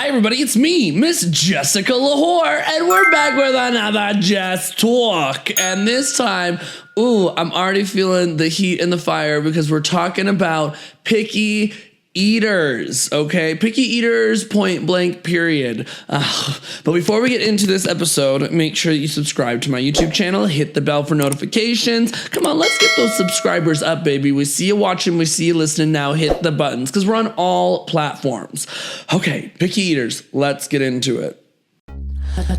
Hi everybody, it's me, Miss Jessica Lahore, and we're back with another Jess Talk. And this time, I'm already feeling the heat and the fire because we're talking about picky eaters, okay? Picky eaters, point blank, period. But before we get into this episode, make sure that you subscribe to my YouTube channel, hit the bell for notifications. Come on, let's get those subscribers up, baby. We see you watching, we see you listening now. Hit the buttons because we're on all platforms. Okay, picky eaters, let's get into it.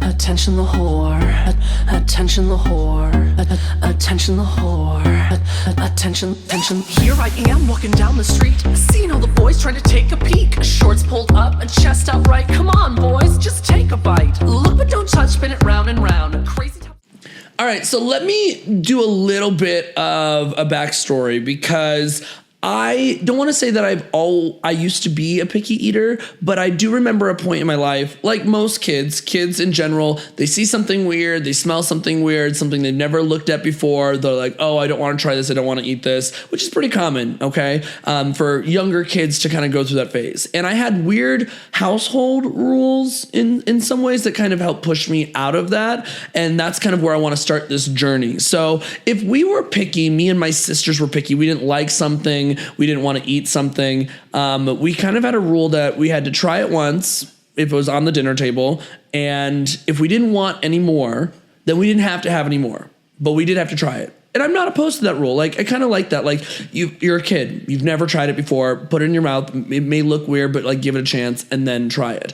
Attention the whore, attention the whore, attention the whore, attention. Here I am walking down the street, seeing all the boys trying to take a peek. Shorts pulled up, a chest out right. Come on boys, just take a bite. Look but don't touch, spin it round and round. Crazy. All right, so let me do a little bit of a backstory because I don't want to say that I used to be a picky eater, but I do remember a point in my life, like most kids in general, they see something weird, they smell something weird, something they've never looked at before. They're like, oh, I don't want to try this. I don't want to eat this, which is pretty common, okay, for younger kids to kind of go through that phase. And I had weird household rules in some ways that kind of helped push me out of that. And that's kind of where I want to start this journey. So if we were picky, me and my sisters were picky, we didn't like something, we didn't want to eat something. We kind of had a rule that we had to try it once if it was on the dinner table. And if we didn't want any more, then we didn't have to have any more. But we did have to try it. And I'm not opposed to that rule. Like, I kind of like that. Like, you're a kid. You've never tried it before. Put it in your mouth. It may look weird, but like give it a chance and then try it.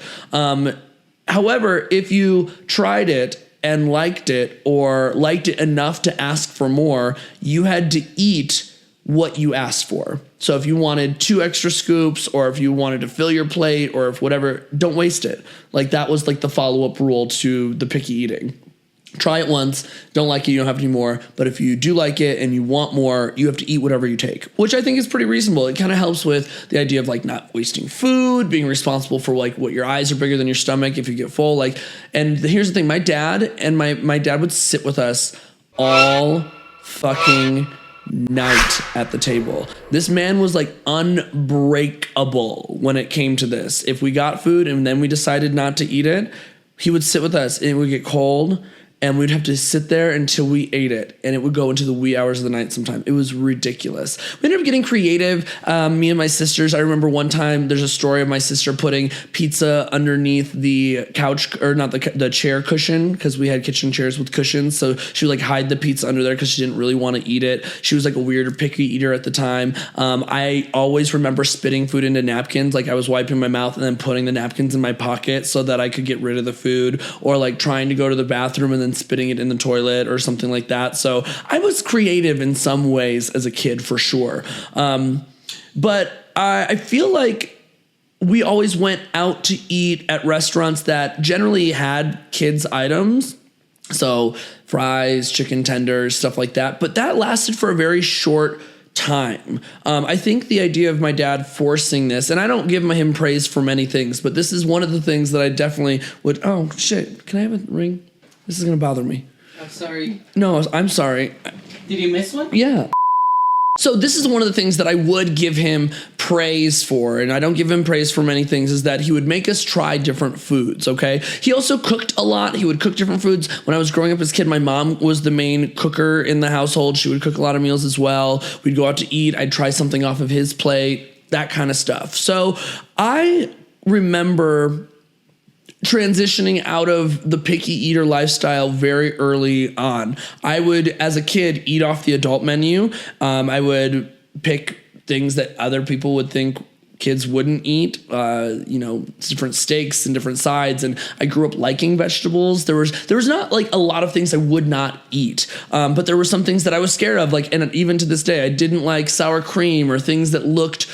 However, if you tried it and liked it or liked it enough to ask for more, you had to eat what you asked for. So if you wanted 2 extra scoops or if you wanted to fill your plate or if whatever, don't waste it. Like that was like the follow-up rule to the picky eating. Try it once, don't like it, you don't have any more. But if you do like it and you want more, you have to eat whatever you take, which I think is pretty reasonable. It kind of helps with the idea of like not wasting food, being responsible for like what your eyes are bigger than your stomach if you get full. Like, and here's the thing, my dad would sit with us all fucking night at the table. This man was like unbreakable when it came to this. If we got food and then we decided not to eat it, he would sit with us and it would get cold and we'd have to sit there until we ate it. And it would go into the wee hours of the night sometime. It was ridiculous. We ended up getting creative. Me and my sisters, I remember one time there's a story of my sister putting pizza underneath the couch, or not the chair cushion, because we had kitchen chairs with cushions. So she would like hide the pizza under there because she didn't really want to eat it. She was like a weird or picky eater at the time. I always remember spitting food into napkins. Like I was wiping my mouth and then putting the napkins in my pocket so that I could get rid of the food, or like trying to go to the bathroom and then spitting it in the toilet or something like that. So I was creative in some ways as a kid for sure. But I feel like we always went out to eat at restaurants that generally had kids items. So fries, chicken tenders, stuff like that. But that lasted for a very short time. I think the idea of my dad forcing this, and I don't give him praise for many things, but this is one of the things that I definitely would. Oh shit, can I have a ring? This is going to bother me. I'm sorry. No, I'm sorry. Did you miss one? Yeah. So this is one of the things that I would give him praise for, and I don't give him praise for many things, is that he would make us try different foods, okay? He also cooked a lot. He would cook different foods. When I was growing up as a kid, my mom was the main cooker in the household. She would cook a lot of meals as well. We'd go out to eat. I'd try something off of his plate, that kind of stuff. So I remember transitioning out of the picky eater lifestyle very early on. I would, as a kid, eat off the adult menu. I would pick things that other people would think kids wouldn't eat, different steaks and different sides. And I grew up liking vegetables. There was not like a lot of things I would not eat, but there were some things that I was scared of. Like, and even to this day, I didn't like sour cream or things that looked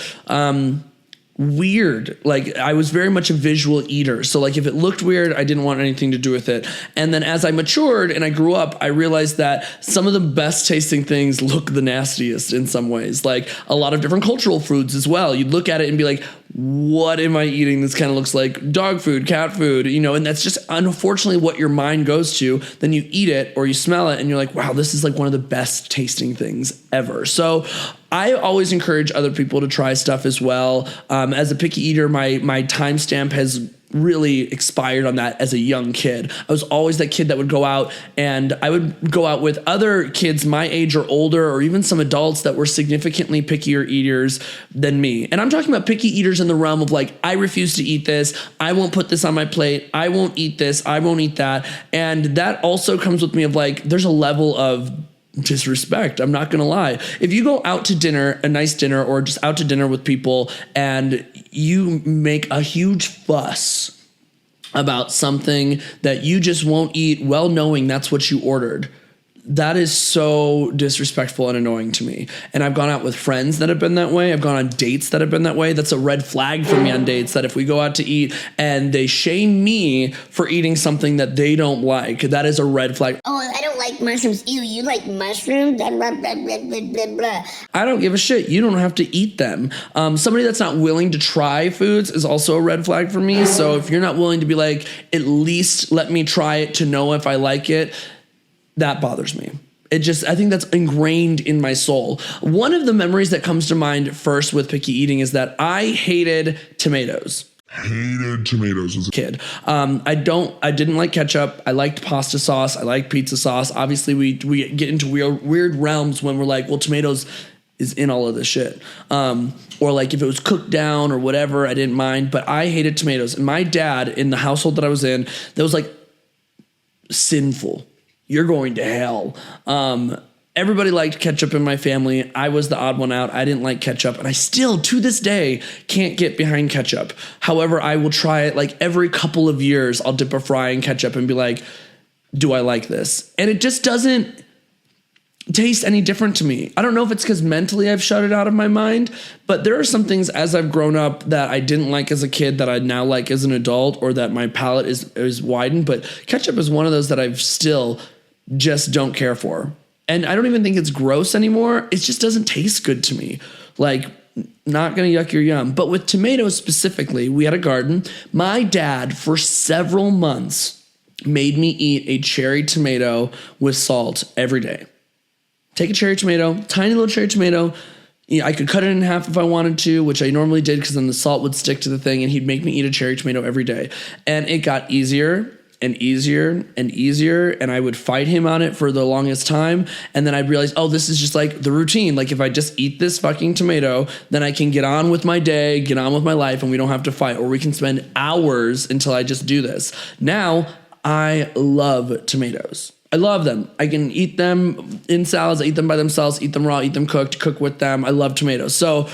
weird. Like I was very much a visual eater. So like if it looked weird, I didn't want anything to do with it. And then as I matured and I grew up, I realized that some of the best tasting things look the nastiest in some ways. Like a lot of different cultural foods as well. You'd look at it and be like, what am I eating? This kind of looks like dog food, cat food, and that's just unfortunately what your mind goes to. Then you eat it or you smell it and you're like, wow, this is like one of the best tasting things ever. So I always encourage other people to try stuff as well. As a picky eater, my timestamp has really expired on that as a young kid. I was always that kid that would go out, and I would go out with other kids my age or older, or even some adults that were significantly pickier eaters than me. And I'm talking about picky eaters in the realm of like, I refuse to eat this. I won't put this on my plate. I won't eat this. I won't eat that. And that also comes with me of like, there's a level of disrespect. I'm not going to lie. If you go out to dinner, a nice dinner, or just out to dinner with people, and you make a huge fuss about something that you just won't eat, well knowing that's what you ordered, that is so disrespectful and annoying to me. And I've gone out with friends that have been that way. I've gone on dates that have been that way. That's a red flag for me on dates, that if we go out to eat and they shame me for eating something that they don't like, that is a red flag. Oh, I don't like mushrooms. Ew, you like mushrooms? Blah, blah, blah, blah, blah, blah. I don't give a shit. You don't have to eat them. Somebody that's not willing to try foods is also a red flag for me. So if you're not willing to be like, at least let me try it to know if I like it, that bothers me. I think that's ingrained in my soul. One of the memories that comes to mind first with picky eating is that I hated tomatoes. As a kid. I didn't like ketchup. I liked pasta sauce. I liked pizza sauce. Obviously we get into weird realms when we're like, well, tomatoes is in all of this shit. Or like if it was cooked down or whatever, I didn't mind, but I hated tomatoes. And my dad, in the household that I was in, that was like sinful. You're going to hell. Everybody liked ketchup in my family. I was the odd one out. I didn't like ketchup. And I still, to this day, can't get behind ketchup. However, I will try it like every couple of years. I'll dip a fry in ketchup and be like, do I like this? And it just doesn't taste any different to me. I don't know if it's because mentally I've shut it out of my mind, but there are some things as I've grown up that I didn't like as a kid that I now like as an adult, or that my palate is widened. But ketchup is one of those that I've still just don't care for. And I don't even think it's gross anymore. It just doesn't taste good to me. Like, not going to yuck your yum. But with tomatoes specifically, we had a garden. My dad, for several months, made me eat a cherry tomato with salt every day. Take a cherry tomato, tiny little cherry tomato. I could cut it in half if I wanted to, which I normally did because then the salt would stick to the thing, and he'd make me eat a cherry tomato every day. And it got easier and easier and easier, and I would fight him on it for the longest time. And then I'd realize, oh, this is just like the routine. Like if I just eat this fucking tomato, then I can get on with my day, get on with my life, and we don't have to fight, or we can spend hours until I just do this. Now I love tomatoes. I love them. I can eat them in salads. I eat them by themselves, eat them raw, eat them cooked, cook with them. I love tomatoes. So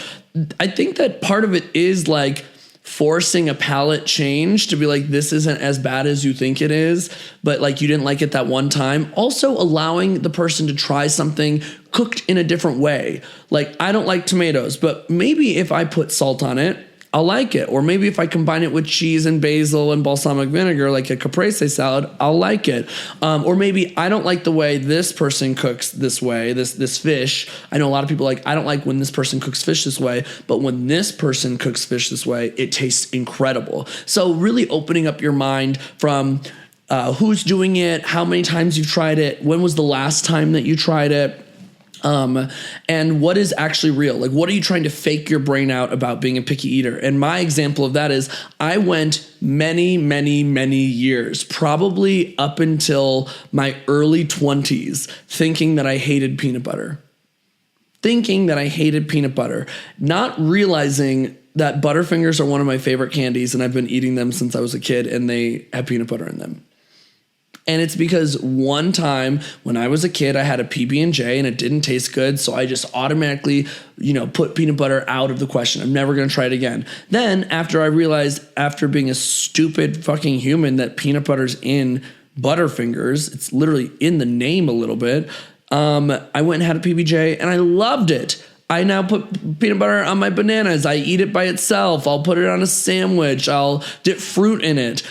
I think that part of it is like forcing a palate change to be like, this isn't as bad as you think it is, but like you didn't like it that one time. Also allowing the person to try something cooked in a different way. Like, I don't like tomatoes, but maybe if I put salt on it, I'll like it. Or maybe if I combine it with cheese and basil and balsamic vinegar, like a caprese salad, I'll like it. Or maybe I don't like the way this person cooks this way, this fish. I know a lot of people like, I don't like when this person cooks fish this way, but when this person cooks fish this way, it tastes incredible. So really opening up your mind from who's doing it, how many times you've tried it, when was the last time that you tried it, and what is actually real? Like, what are you trying to fake your brain out about being a picky eater? And my example of that is I went many, many, many years, probably up until my early 20s, thinking that I hated peanut butter. Not realizing that Butterfingers are one of my favorite candies, and I've been eating them since I was a kid, and they have peanut butter in them. And it's because one time when I was a kid, I had a PB&J and it didn't taste good. So I just automatically, put peanut butter out of the question. I'm never going to try it again. Then after I realized, after being a stupid fucking human, that peanut butter's in Butterfingers, it's literally in the name a little bit. I went and had a PB&J and I loved it. I now put peanut butter on my bananas. I eat it by itself. I'll put it on a sandwich. I'll dip fruit in it.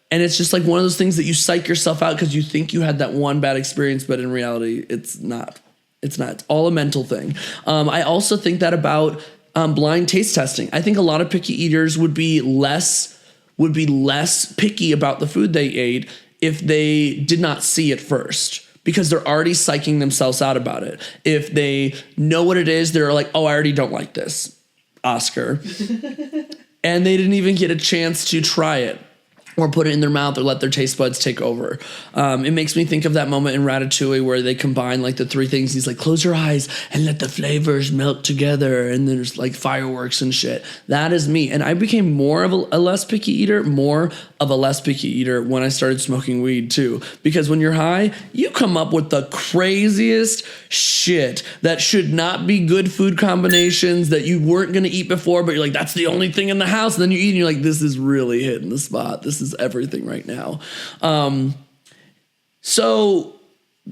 And it's just like one of those things that you psych yourself out because you think you had that one bad experience, but in reality, it's not. It's not. It's all a mental thing. I also think that about blind taste testing. I think a lot of picky eaters would be less picky about the food they ate if they did not see it first, because they're already psyching themselves out about it. If they know what it is, they're like, oh, I already don't like this, Oscar. and they didn't even get a chance to try it or put it in their mouth or let their taste buds take over. It makes me think of that moment in Ratatouille where they combine like the three things. He's like, close your eyes and let the flavors melt together. And there's like fireworks and shit. That is me. And I became more of a less picky eater when I started smoking weed too. Because when you're high, you come up with the craziest shit that should not be good food combinations that you weren't going to eat before, but you're like, that's the only thing in the house. And then you eat and you're like, this is really hitting the spot. This is everything right now. So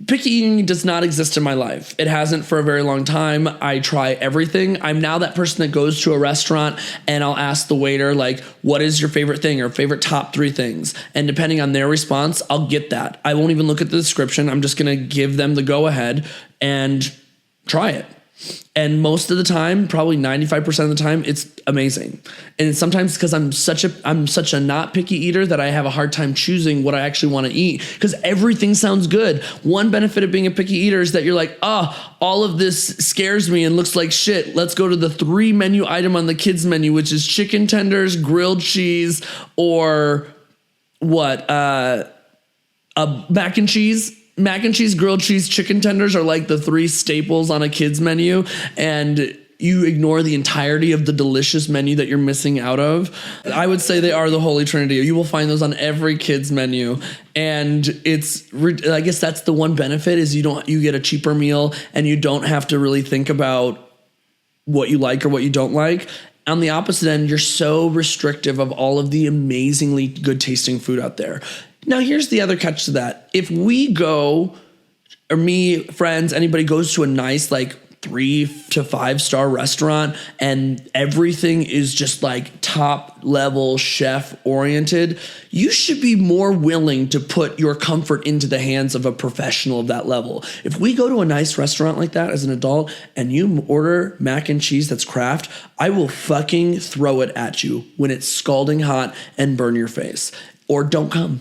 picky eating does not exist in my life. It hasn't for a very long time. I try everything. I'm now that person that goes to a restaurant and I'll ask the waiter, like, what is your favorite thing or favorite top 3 things? And depending on their response, I'll get that. I won't even look at the description. I'm just going to give them the go ahead and try it. And most of the time, probably 95% of the time, it's amazing. And sometimes because I'm such a not picky eater that I have a hard time choosing what I actually want to eat because everything sounds good. One benefit of being a picky eater is that you're like, all of this scares me and looks like shit. Let's go to the 3 menu item on the kids menu, which is chicken tenders, grilled cheese, or what? Mac and cheese. Mac and cheese, grilled cheese, chicken tenders are like the 3 staples on a kid's menu, and you ignore the entirety of the delicious menu that you're missing out of. I would say they are the Holy Trinity. You will find those on every kid's menu, and I guess that's the one benefit is you get a cheaper meal and you don't have to really think about what you like or what you don't like. On the opposite end, you're so restrictive of all of the amazingly good tasting food out there. Now, here's the other catch to that. If we go, or me, friends, anybody goes to a nice, like 3 to 5 star restaurant and everything is just like top level chef oriented, you should be more willing to put your comfort into the hands of a professional of that level. If we go to a nice restaurant like that as an adult and you order mac and cheese that's Kraft, I will fucking throw it at you when it's scalding hot and burn your face. Or don't come.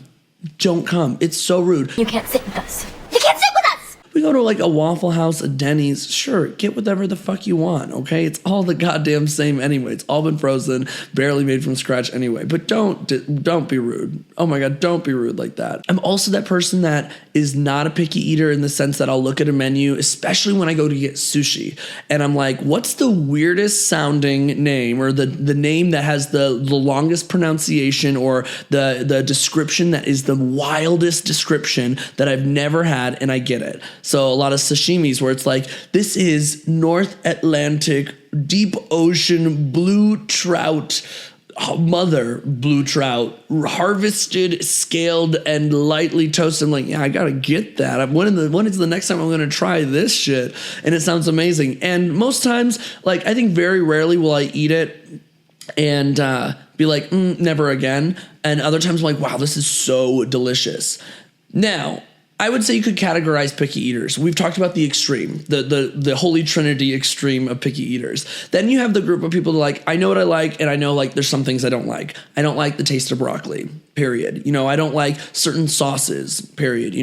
Don't come. It's so rude. You can't sit with us. You can't sit with us! We go to like a Waffle House, a Denny's, sure, get whatever the fuck you want, okay? It's all the goddamn same anyway. It's all been frozen, barely made from scratch anyway. But don't be rude. Oh my God, don't be rude like that. I'm also that person that is not a picky eater in the sense that I'll look at a menu, especially when I go to get sushi, and I'm like, what's the weirdest sounding name or the name that has the longest pronunciation or the description that is the wildest description that I've never had, and I get it. So a lot of sashimis where it's like, this is North Atlantic, deep ocean, blue trout, mother blue trout, harvested, scaled, and lightly toasted. I'm like, yeah, I gotta get that. When is the next time I'm gonna try this shit? And it sounds amazing. And most times, like, I think very rarely will I eat it and be like, never again. And other times I'm like, wow, this is so delicious. Now, I would say you could categorize picky eaters. We've talked about the extreme, the holy trinity extreme of picky eaters. Then you have the group of people that like, I know what I like, and I know like there's some things I don't like. I don't like the taste of broccoli, period. I don't like certain sauces, period.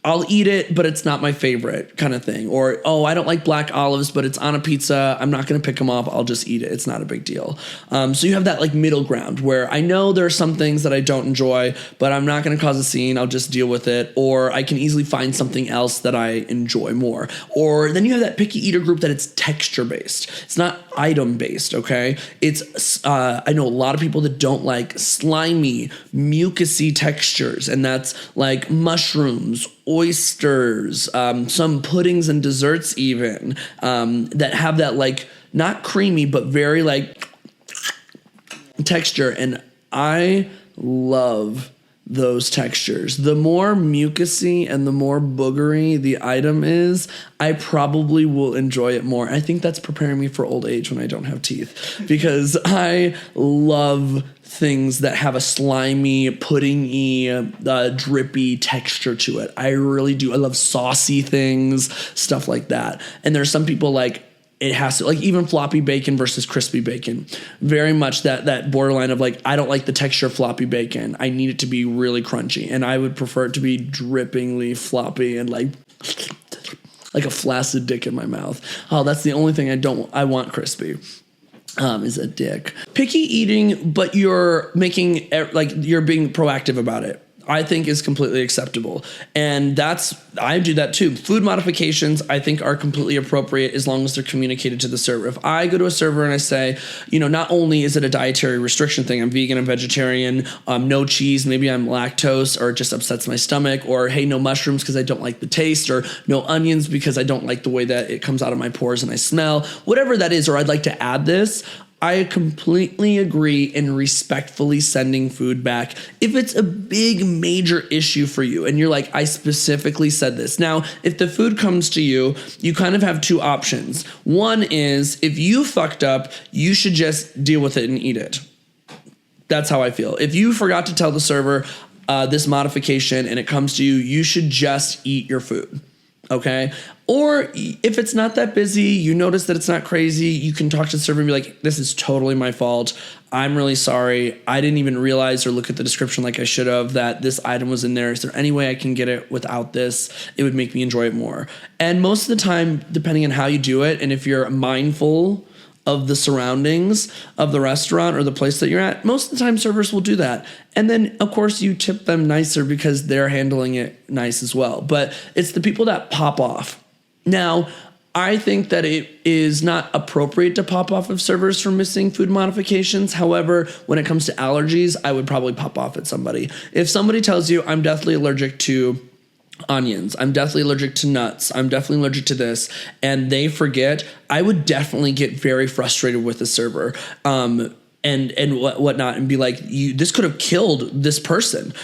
I'll eat it, but it's not my favorite kind of thing. Or, I don't like black olives, but it's on a pizza. I'm not going to pick them up. I'll just eat it. It's not a big deal. So you have that like middle ground where I know there are some things that I don't enjoy, but I'm not going to cause a scene. I'll just deal with it. Or I can easily find something else that I enjoy more. Or then you have that picky eater group that it's texture based. It's not item based. Okay. It's, I know a lot of people that don't like slimy, mucousy textures. And that's like mushrooms, oysters, some puddings and desserts even that have that like not creamy but very like texture, and I love those textures. The more mucousy and the more boogery the item is, I probably will enjoy it more. I think that's preparing me for old age when I don't have teeth, because I love things that have a slimy, puddingy, drippy texture to it. I really do. I love saucy things, stuff like that. And there's some people like, it has to, like even floppy bacon versus crispy bacon, very much that borderline of like, I don't like the texture of floppy bacon. I need it to be really crunchy, and I would prefer it to be drippingly floppy and like a flaccid dick in my mouth. Oh, that's the only thing I want crispy. is a dick. Picky eating, but you're making, like, you're being proactive about it, I think is completely acceptable. And I do that too. Food modifications, I think, are completely appropriate as long as they're communicated to the server. If I go to a server and I say, not only is it a dietary restriction thing, I'm vegan, I'm vegetarian, no cheese, maybe I'm lactose, or it just upsets my stomach, or hey, no mushrooms because I don't like the taste, or no onions because I don't like the way that it comes out of my pores and I smell, whatever that is, or I'd like to add this, I completely agree in respectfully sending food back if it's a big major issue for you and you're like, I specifically said this. Now, if the food comes to you, you kind of have two options. One is if you fucked up, you should just deal with it and eat it. That's how I feel. If you forgot to tell the server this modification and it comes to you, you should just eat your food. Okay. Or if it's not that busy, you notice that it's not crazy, you can talk to the server and be like, this is totally my fault. I'm really sorry. I didn't even realize or look at the description like I should have that this item was in there. Is there any way I can get it without this? It would make me enjoy it more. And most of the time, depending on how you do it, and if you're mindful of the surroundings of the restaurant or the place that you're at, most of the time servers will do that. And then, of course, you tip them nicer because they're handling it nice as well. But it's the people that pop off. Now, I think that it is not appropriate to pop off of servers for missing food modifications. However, when it comes to allergies, I would probably pop off at somebody. If somebody tells you, I'm deathly allergic to onions, I'm deathly allergic to nuts, I'm definitely allergic to this, and they forget, I would definitely get very frustrated with the server and whatnot, and be like, this could have killed this person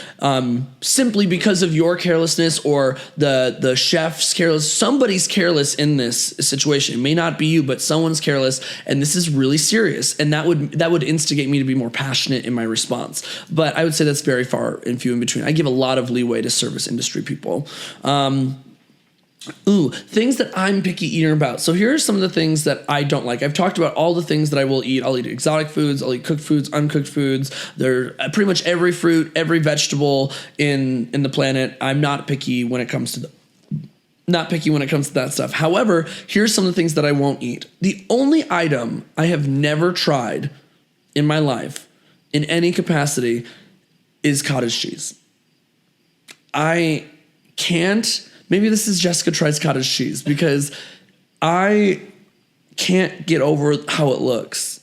simply because of your carelessness or the chef's careless. Somebody's careless in this situation. It may not be you, but someone's careless, and this is really serious. And that would instigate me to be more passionate in my response. But I would say that's very far and few in between. I give a lot of leeway to service industry people. Things that I'm picky eater about. So here are some of the things that I don't like. I've talked about all the things that I will eat. I'll eat exotic foods. I'll eat cooked foods, uncooked foods. They're pretty much every fruit, every vegetable in the planet. I'm not picky when it comes to that stuff. However, here's some of the things that I won't eat. The only item I have never tried in my life in any capacity is cottage cheese. I can't. Maybe this is Jessica Tries Cottage Cheese because I can't get over how it looks.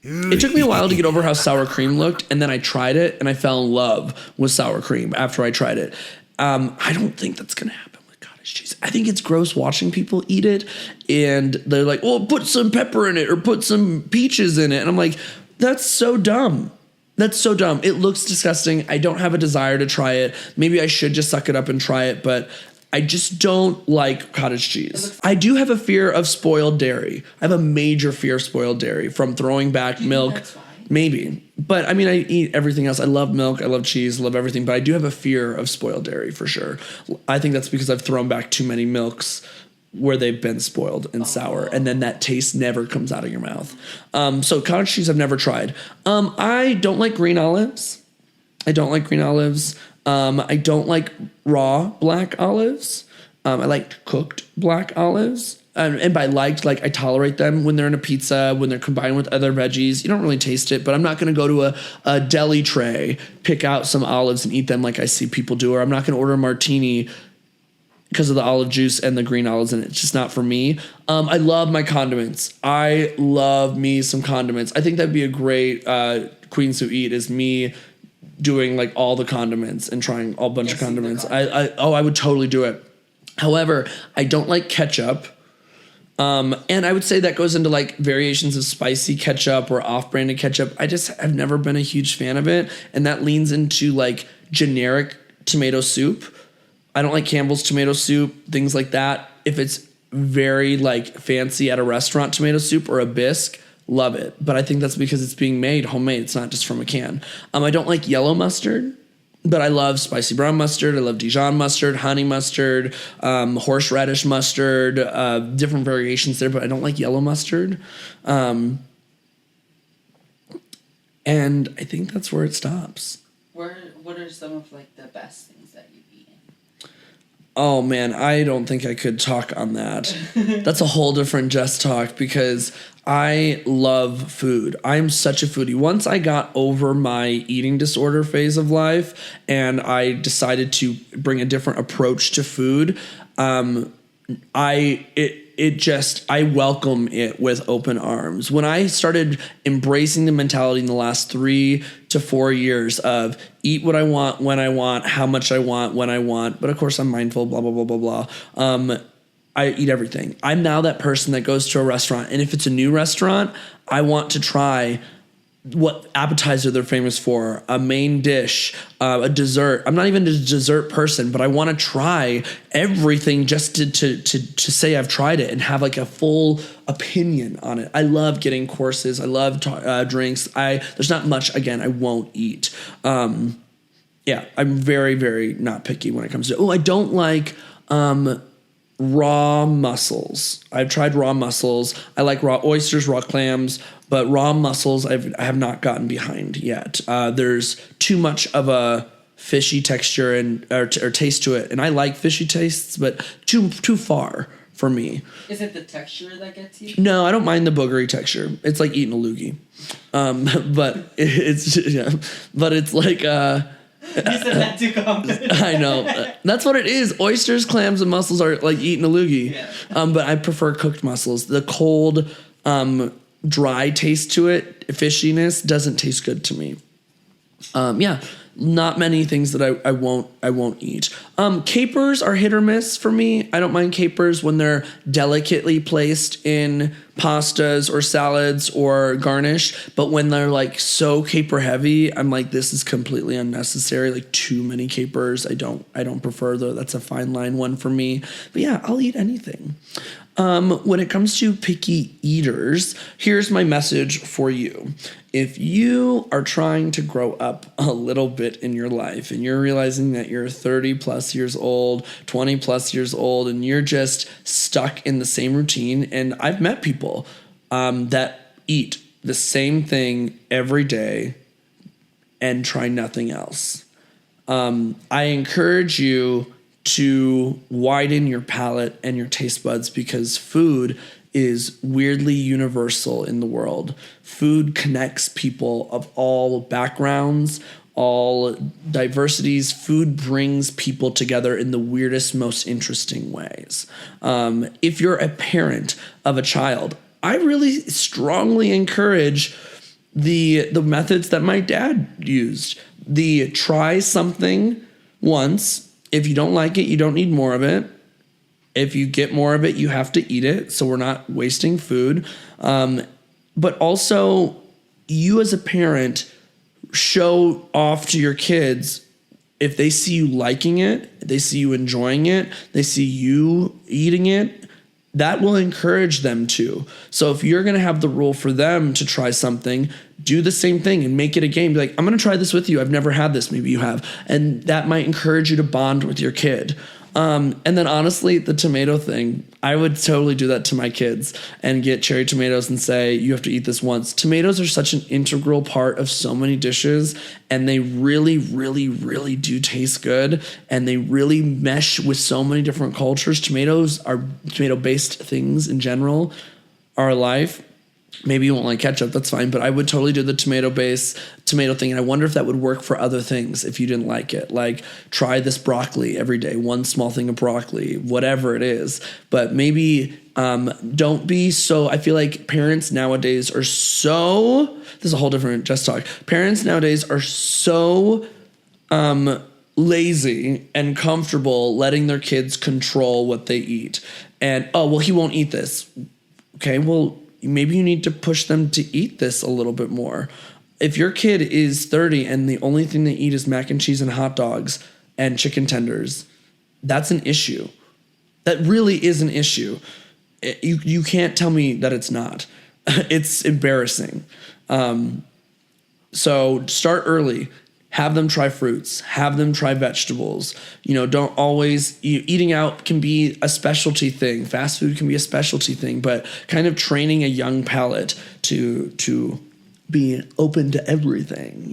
It took me a while to get over how sour cream looked, and then I tried it, and I fell in love with sour cream after I tried it. I don't think that's going to happen with cottage cheese. I think it's gross watching people eat it, and they're like, well, put some pepper in it or put some peaches in it. And I'm like, that's so dumb. That's so dumb. It looks disgusting. I don't have a desire to try it. Maybe I should just suck it up and try it, but I just don't like cottage cheese. I do have a fear of spoiled dairy. I have a major fear of spoiled dairy from throwing back milk. That's why. Maybe. But I mean, I eat everything else. I love milk. I love cheese. I love everything. But I do have a fear of spoiled dairy for sure. I think that's because I've thrown back too many milks where they've been spoiled and sour. And then that taste never comes out of your mouth. So cottage cheese I've never tried. I don't like green olives. I don't like raw black olives. I like cooked black olives. And by liked, like I tolerate them when they're in a pizza, when they're combined with other veggies. You don't really taste it, but I'm not going to go to a deli tray, pick out some olives and eat them like I see people do. Or I'm not going to order a martini because of the olive juice and the green olives in it. It's just not for me. I love my condiments. I love me some condiments. I think that'd be a great Queens Who Eat is me doing like all the condiments and trying a bunch of condiments. I would totally do it. However, I don't like ketchup. And I would say that goes into like variations of spicy ketchup or off-branded ketchup. I just have never been a huge fan of it. And that leans into like generic tomato soup. I don't like Campbell's tomato soup, things like that. If it's very like fancy at a restaurant tomato soup or a bisque, love it. But I think that's because it's being made homemade. It's not just from a can. I don't like yellow mustard, but I love spicy brown mustard. I love Dijon mustard, honey mustard, horseradish mustard, different variations there, but I don't like yellow mustard. And I think that's where it stops. What are some of like the best things that you've eaten? Oh man, I don't think I could talk on that. That's a whole different Jess talk because I love food. I'm such a foodie. Once I got over my eating disorder phase of life and I decided to bring a different approach to food, I welcome it with open arms. When I started embracing the mentality in the last 3 to 4 years of eat what I want, when I want, how much I want, when I want, but of course I'm mindful, blah, blah, blah, blah, blah. I eat everything. I'm now that person that goes to a restaurant, and if it's a new restaurant, I want to try what appetizer they're famous for, a main dish, a dessert. I'm not even a dessert person, but I want to try everything just to say I've tried it and have like a full opinion on it. I love getting courses. I love drinks. There's not much, again, I won't eat. Yeah, I'm very, very not picky when it comes to, I don't like raw mussels. I've tried raw mussels. I like raw oysters, raw clams, but raw mussels I have not gotten behind yet. There's too much of a fishy texture or taste to it, and I like fishy tastes, but too far for me. Is it the texture that gets you? No, I don't mind the boogery texture. It's like eating a loogie, but it's like. You said that too confident. I know. That's what it is. Oysters, clams, and mussels are like eating a loogie. Yeah. But I prefer cooked mussels. The cold, dry taste to it, fishiness, doesn't taste good to me. Yeah, not many things that I won't eat. Capers are hit or miss for me. I don't mind capers when they're delicately placed in pastas or salads or garnish, but when they're like so caper heavy, I'm like, this is completely unnecessary. Like too many capers. I don't prefer though. That's a fine line one for me. But yeah, I'll eat anything. When it comes to picky eaters, here's my message for you. If you are trying to grow up a little bit in your life and you're realizing that you're 30 plus years old, 20 plus years old, and you're just stuck in the same routine, and I've met people that eat the same thing every day and try nothing else. I encourage you to widen your palate and your taste buds because food is weirdly universal in the world. Food connects people of all backgrounds, all diversities. Food brings people together in the weirdest, most interesting ways. If you're a parent of a child, I really strongly encourage the methods that my dad used. The try something once. If you don't like it, you don't need more of it. If you get more of it, you have to eat it. So we're not wasting food. But also, you as a parent show off to your kids if they see you liking it, they see you enjoying it, they see you eating it, that will encourage them to. So if you're going to have the rule for them to try something, do the same thing and make it a game. Be like, I'm going to try this with you. I've never had this. Maybe you have. And that might encourage you to bond with your kid. And then honestly, the tomato thing, I would totally do that to my kids and get cherry tomatoes and say, you have to eat this once. Tomatoes are such an integral part of so many dishes, and they really, really, really do taste good, and they really mesh with so many different cultures. Tomato-based things in general are alive. Maybe you won't like ketchup, that's fine, but I would totally do the tomato thing, and I wonder if that would work for other things if you didn't like it. Like, try this broccoli every day, one small thing of broccoli, whatever it is. But maybe don't be so, I feel like parents nowadays are so, this is a whole different Just Talk. Parents nowadays are so lazy and comfortable letting their kids control what they eat. And, oh, well, he won't eat this. Okay, well, maybe you need to push them to eat this a little bit more. If your kid is 30 and the only thing they eat is mac and cheese and hot dogs and chicken tenders, that's an issue. That really is an issue. You can't tell me that it's not. It's embarrassing. So start early. Have them try fruits. Have them try vegetables. Don't always, eating out can be a specialty thing. Fast food can be a specialty thing, but kind of training a young palate to be open to everything,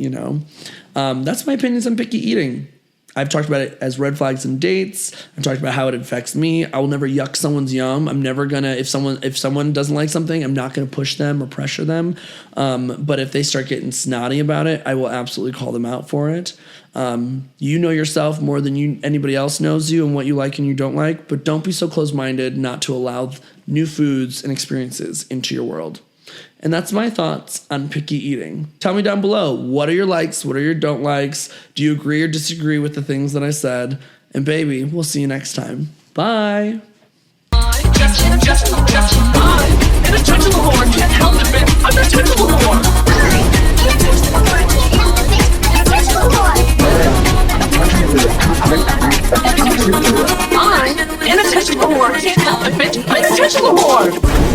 That's my opinions on picky eating. I've talked about it as red flags and dates. I've talked about how it affects me. I will never yuck someone's yum. I'm never gonna, if someone doesn't like something, I'm not gonna push them or pressure them. But if they start getting snotty about it, I will absolutely call them out for it. You know yourself more than anybody else knows you and what you like and you don't like, but don't be so close-minded not to allow new foods and experiences into your world. And that's my thoughts on picky eating. Tell me down below, what are your likes? What are your don't likes? Do you agree or disagree with the things that I said? And baby, we'll see you next time. Bye. I'm an attention whore. Can't help it, bitch. I'm an attention whore.